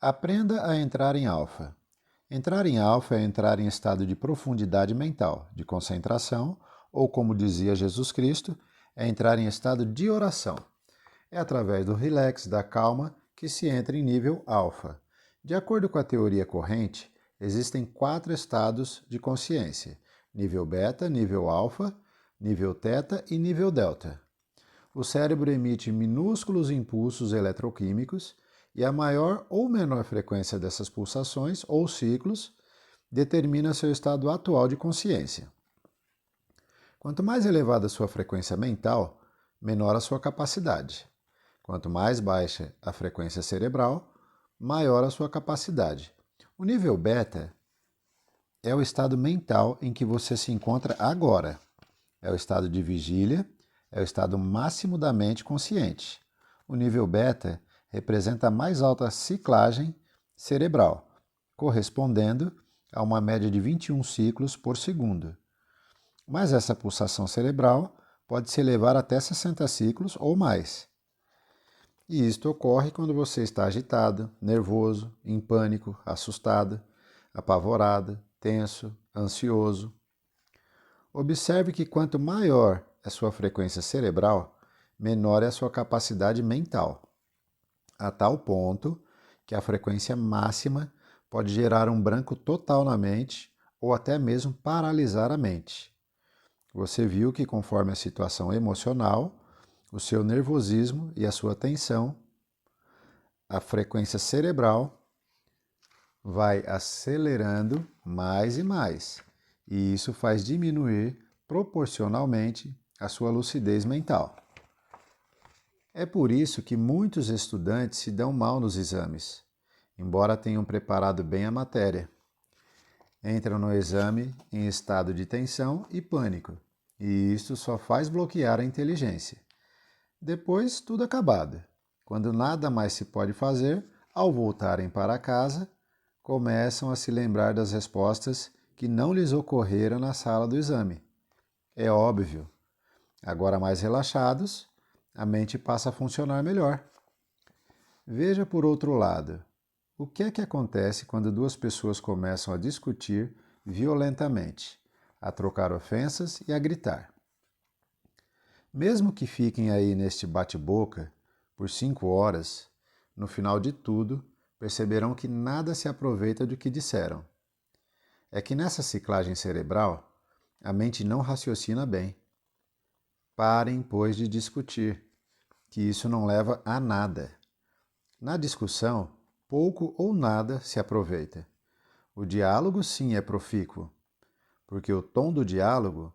Aprenda a entrar em alfa. Entrar em alfa é entrar em estado de profundidade mental, de concentração, ou como dizia Jesus Cristo, é entrar em estado de oração. É através do relax, da calma, que se entra em nível alfa. De acordo com a teoria corrente, existem 4 estados de consciência: nível beta, nível alfa, nível teta e nível delta. O cérebro emite minúsculos impulsos eletroquímicos e a maior ou menor frequência dessas pulsações ou ciclos determina seu estado atual de consciência. Quanto mais elevada a sua frequência mental, menor a sua capacidade. Quanto mais baixa a frequência cerebral, maior a sua capacidade. O nível beta é o estado mental em que você se encontra agora. É o estado de vigília, é o estado máximo da mente consciente. O nível beta representa a mais alta ciclagem cerebral, correspondendo a uma média de 21 ciclos por segundo. Mas essa pulsação cerebral pode se elevar até 60 ciclos ou mais. E isto ocorre quando você está agitado, nervoso, em pânico, assustado, apavorado, tenso, ansioso. Observe que quanto maior é sua frequência cerebral, menor é a sua capacidade mental, a tal ponto que a frequência máxima pode gerar um branco total na mente ou até mesmo paralisar a mente. Você viu que conforme a situação emocional, o seu nervosismo e a sua tensão, a frequência cerebral vai acelerando mais e mais, e isso faz diminuir proporcionalmente a sua lucidez mental. É por isso que muitos estudantes se dão mal nos exames, embora tenham preparado bem a matéria. Entram no exame em estado de tensão e pânico, e isto só faz bloquear a inteligência. Depois, tudo acabado. Quando nada mais se pode fazer, ao voltarem para casa, começam a se lembrar das respostas que não lhes ocorreram na sala do exame. É óbvio. Agora mais relaxados, a mente passa a funcionar melhor. Veja por outro lado, o que é que acontece quando duas pessoas começam a discutir violentamente, a trocar ofensas e a gritar? Mesmo que fiquem aí neste bate-boca por 5 horas, no final de tudo, perceberão que nada se aproveita do que disseram. É que nessa ciclagem cerebral, a mente não raciocina bem. Parem, pois, de discutir, que isso não leva a nada. Na discussão, pouco ou nada se aproveita. O diálogo, sim, é profícuo, porque o tom do diálogo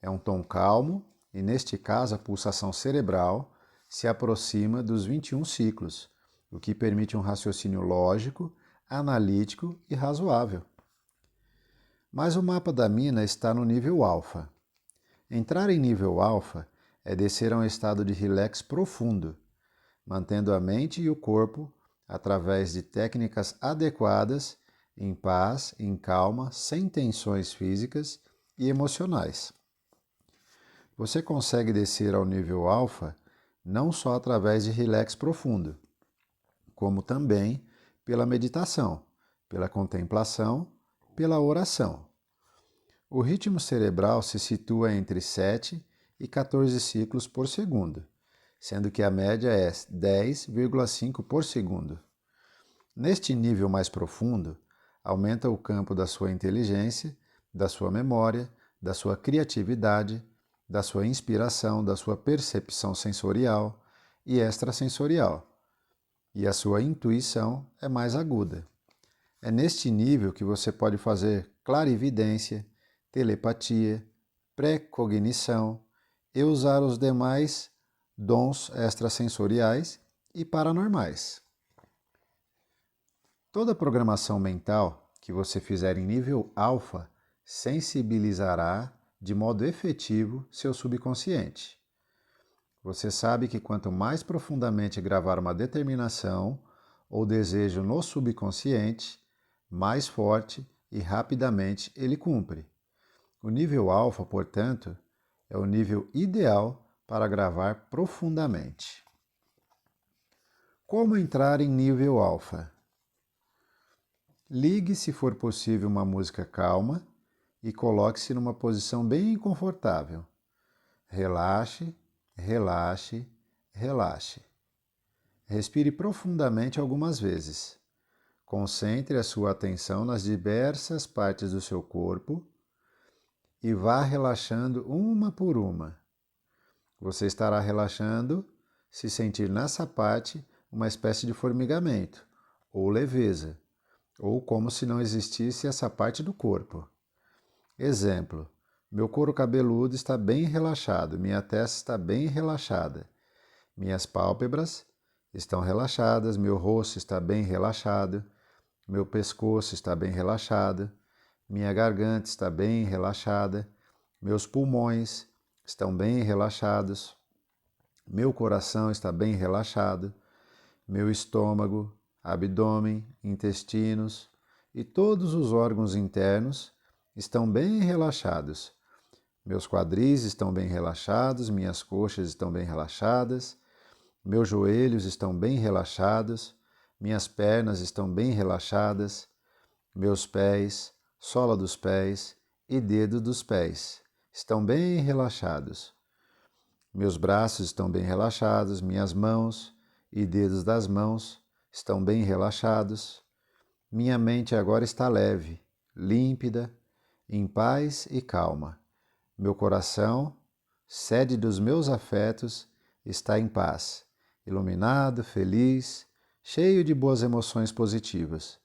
é um tom calmo e, neste caso, a pulsação cerebral se aproxima dos 21 ciclos, o que permite um raciocínio lógico, analítico e razoável. Mas o mapa da mina está no nível alfa. Entrar em nível alfa é descer a um estado de relax profundo, mantendo a mente e o corpo através de técnicas adequadas, em paz, em calma, sem tensões físicas e emocionais. Você consegue descer ao nível alfa não só através de relax profundo, como também pela meditação, pela contemplação, pela oração. O ritmo cerebral se situa entre 7 e 14 ciclos por segundo, sendo que a média é 10,5 por segundo. Neste nível mais profundo, aumenta o campo da sua inteligência, da sua memória, da sua criatividade, da sua inspiração, da sua percepção sensorial e extrasensorial, e a sua intuição é mais aguda. É neste nível que você pode fazer clarividência, telepatia, pré-cognição e usar os demais dons extrasensoriais e paranormais. Toda programação mental que você fizer em nível alfa sensibilizará de modo efetivo seu subconsciente. Você sabe que quanto mais profundamente gravar uma determinação ou desejo no subconsciente, mais forte e rapidamente ele cumpre. O nível alfa, portanto, é o nível ideal para gravar profundamente. Como entrar em nível alfa? Ligue, se for possível, uma música calma e coloque-se numa posição bem confortável. Relaxe, relaxe, relaxe. Respire profundamente algumas vezes. Concentre a sua atenção nas diversas partes do seu corpo e vá relaxando uma por uma. Você estará relaxando se sentir nessa parte uma espécie de formigamento, ou leveza, ou como se não existisse essa parte do corpo. Exemplo: meu couro cabeludo está bem relaxado, minha testa está bem relaxada, minhas pálpebras estão relaxadas, meu rosto está bem relaxado, meu pescoço está bem relaxado, minha garganta está bem relaxada, meus pulmões estão bem relaxados, meu coração está bem relaxado, meu estômago, abdômen, intestinos e todos os órgãos internos estão bem relaxados. Meus quadris estão bem relaxados, minhas coxas estão bem relaxadas, meus joelhos estão bem relaxados, minhas pernas estão bem relaxadas, meus pés, sola dos pés e dedo dos pés estão bem relaxados. Meus braços estão bem relaxados, minhas mãos e dedos das mãos estão bem relaxados. Minha mente agora está leve, límpida, em paz e calma. Meu coração, sede dos meus afetos, está em paz, iluminado, feliz, cheio de boas emoções positivas.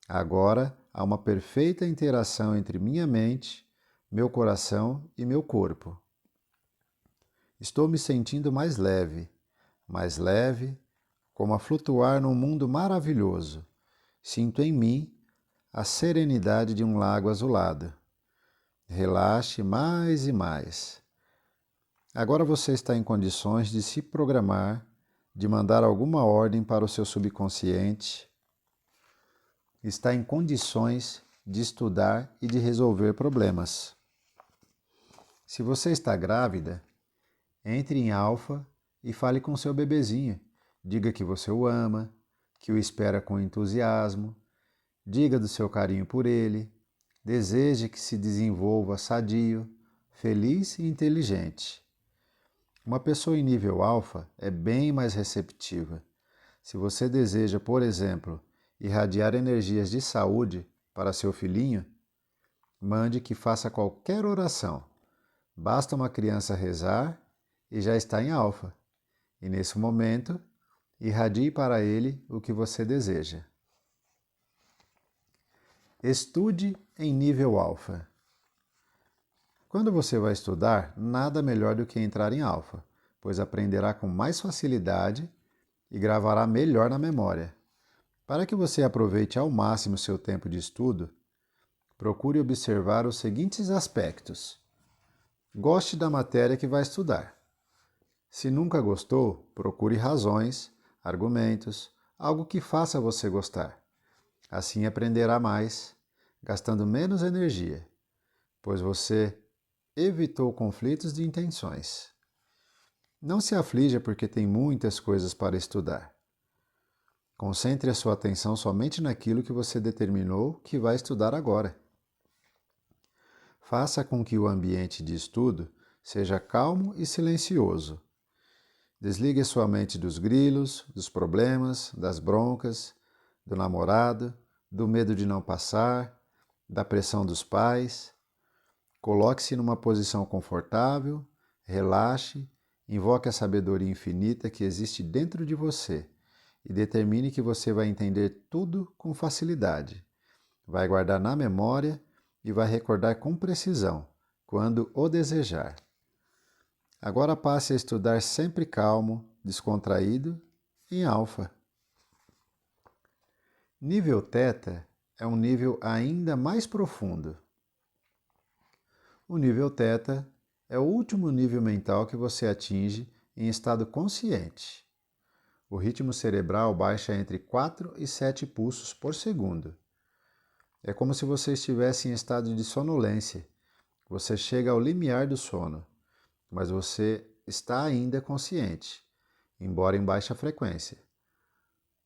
Agora há uma perfeita interação entre minha mente, meu coração e meu corpo. Estou me sentindo mais leve, como a flutuar num mundo maravilhoso. Sinto em mim a serenidade de um lago azulado. Relaxe mais e mais. Agora você está em condições de se programar, de mandar alguma ordem para o seu subconsciente. Está em condições de estudar e de resolver problemas. Se você está grávida, entre em alfa e fale com seu bebezinho. Diga que você o ama, que o espera com entusiasmo. Diga do seu carinho por ele. Deseje que se desenvolva sadio, feliz e inteligente. Uma pessoa em nível alfa é bem mais receptiva. Se você deseja, por exemplo, irradiar energias de saúde para seu filhinho, mande que faça qualquer oração. Basta uma criança rezar e já está em alfa. E nesse momento, irradie para ele o que você deseja. Estude em nível alfa. Quando você vai estudar, nada melhor do que entrar em alfa, pois aprenderá com mais facilidade e gravará melhor na memória. Para que você aproveite ao máximo seu tempo de estudo, procure observar os seguintes aspectos. Goste da matéria que vai estudar. Se nunca gostou, procure razões, argumentos, algo que faça você gostar. Assim aprenderá mais, gastando menos energia, pois você evitou conflitos de intenções. Não se aflija porque tem muitas coisas para estudar. Concentre a sua atenção somente naquilo que você determinou que vai estudar agora. Faça com que o ambiente de estudo seja calmo e silencioso. Desligue sua mente dos grilos, dos problemas, das broncas, do namorado, do medo de não passar, da pressão dos pais. Coloque-se numa posição confortável, relaxe, invoque a sabedoria infinita que existe dentro de você e determine que você vai entender tudo com facilidade. Vai guardar na memória e vai recordar com precisão, quando o desejar. Agora passe a estudar sempre calmo, descontraído, em alfa. Nível Theta é um nível ainda mais profundo. O nível Theta é o último nível mental que você atinge em estado consciente. O ritmo cerebral baixa entre 4 e 7 pulsos por segundo. É como se você estivesse em estado de sonolência. Você chega ao limiar do sono, mas você está ainda consciente, embora em baixa frequência.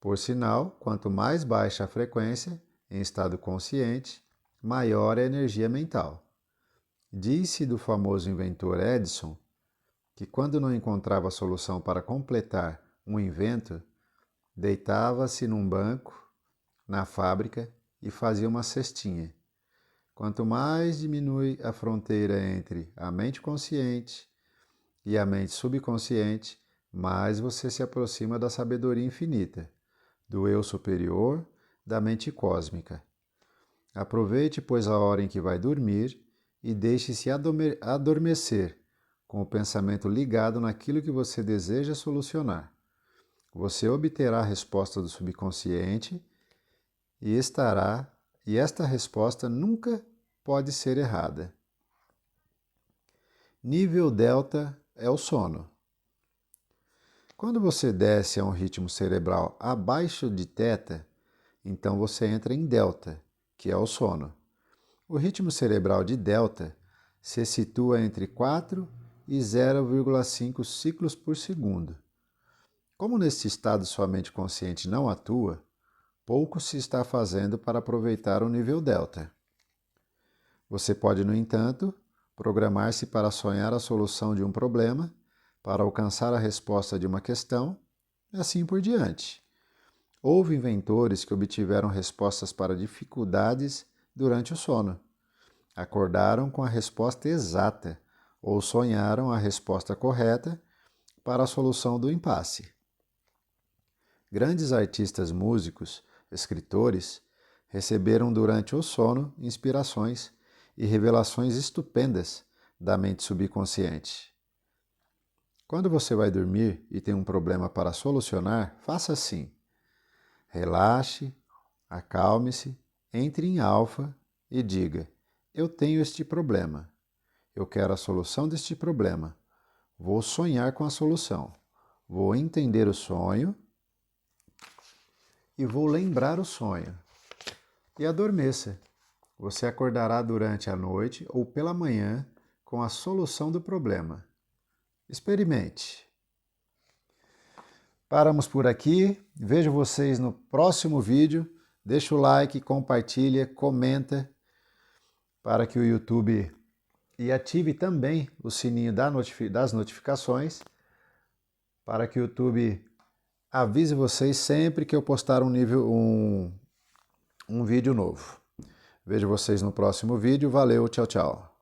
Por sinal, quanto mais baixa a frequência, em estado consciente, maior é a energia mental. Disse do famoso inventor Edison que quando não encontrava solução para completar um invento, deitava-se num banco na fábrica e fazia uma cestinha. Quanto mais diminui a fronteira entre a mente consciente e a mente subconsciente, mais você se aproxima da sabedoria infinita, do eu superior, da mente cósmica. Aproveite, pois, a hora em que vai dormir e deixe-se adormecer com o pensamento ligado naquilo que você deseja solucionar. Você obterá a resposta do subconsciente e esta resposta nunca pode ser errada. Nível delta é o sono. Quando você desce a um ritmo cerebral abaixo de teta, então você entra em delta, que é o sono. O ritmo cerebral de delta se situa entre 4 e 0,5 ciclos por segundo. Como neste estado sua mente consciente não atua, pouco se está fazendo para aproveitar o nível delta. Você pode, no entanto, programar-se para sonhar a solução de um problema, para alcançar a resposta de uma questão, e assim por diante. Houve inventores que obtiveram respostas para dificuldades durante o sono. Acordaram com a resposta exata ou sonharam a resposta correta para a solução do impasse. Grandes artistas, músicos, escritores receberam durante o sono inspirações e revelações estupendas da mente subconsciente. Quando você vai dormir e tem um problema para solucionar, faça assim. Relaxe, acalme-se, entre em alfa e diga: eu tenho este problema. Eu quero a solução deste problema. Vou sonhar com a solução. Vou entender o sonho e vou lembrar o sonho. E adormeça. Você acordará durante a noite ou pela manhã com a solução do problema. Experimente. Paramos por aqui. Vejo vocês no próximo vídeo. Deixa o like, compartilha, comenta para que o YouTube e ative também o sininho das notificações para que o YouTube avise vocês sempre que eu postar um vídeo novo. Vejo vocês no próximo vídeo. Valeu, tchau, tchau.